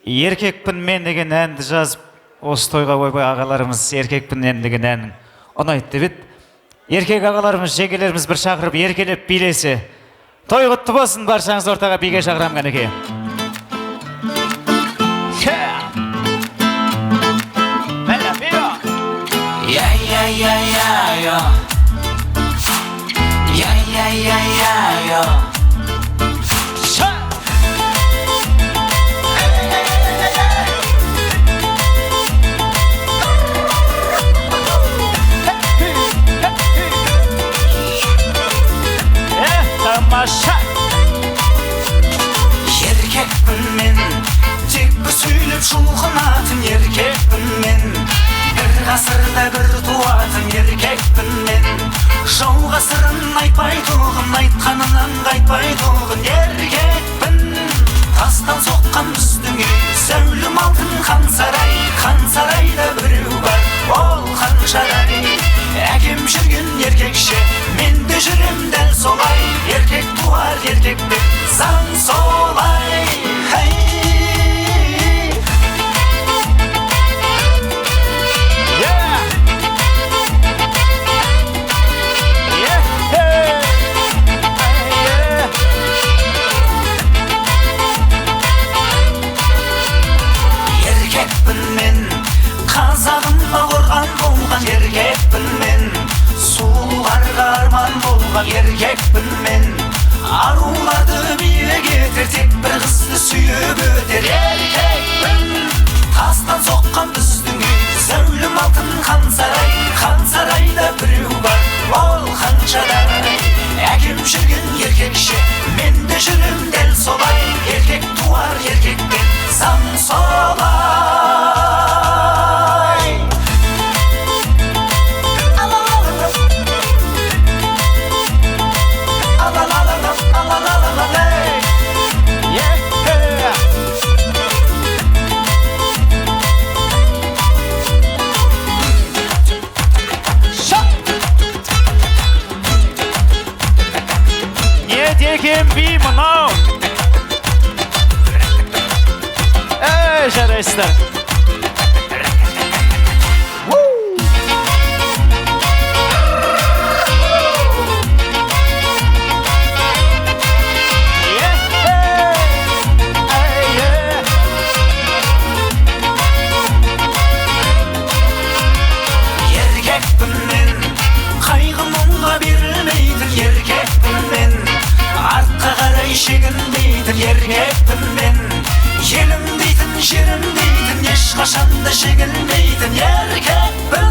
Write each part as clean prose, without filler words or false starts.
Еркекпін мен деген әнді жазып, осы тойға ойбай ағаларымыз еркекпін мен деген әнін ұнайды деп еді. Еркек ағаларымыз, жеңгелеріміз бір шақырып, еркелеп билесе. Той құтты болсын, баршаңыз ортаға биге шақырам кәнеке. Еркекпін мен, тек бір сөйлеп шұлқынатын еркекпін мен. Бір ғасырда бір туатын еркекпін мен. Жауға сырын айтпайтұғын, айтқанынан қайтпайтұғын еркекпін. Тастан соққан біздің үй, зәулім алтын хан сарай. Хан сарайда біреу бар, ол Ханшадай. Әкем жүрген еркекше, мен де жүрем дәл солай. Еркек туар еркекпен, заң солай. Еркекпін мен, қазағыма қорған болған еркекпін мен. Сұлуларға арман болған еркекпін мен. Аруларды биік етер, тек бір қызды сүйіп өтер еркекпін. Тастан соққан біздің үй, зәулім алтын хан сарай. Хан сарайда біреу бар, ол Ханшадай. Әкем жүрген еркекше, мен де жүрем дәл солай. Еркек туар еркекпен, заң солай. Деген би мынау. Жарайсыздар. Еркекпін мен, қайғы мұңға берілмейтін еркекпін мен. Артқа қарай шегінбейтін еркекпін мен. Елім дейтін, жерім дейтін, ешқашанда жеңілмейтін еркекпін.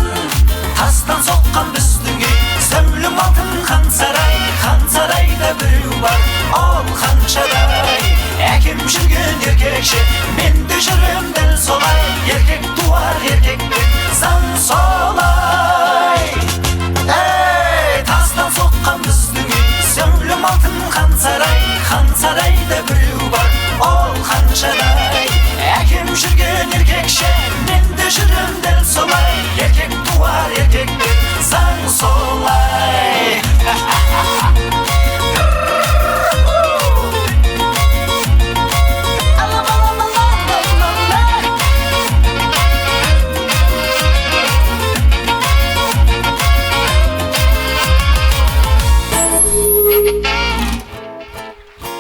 Тастан соққан біздің үй, зәулім алтын хан сарай. Хан сарайда біреу бар, ол Ханшадай. Әкем жүрген еркекше,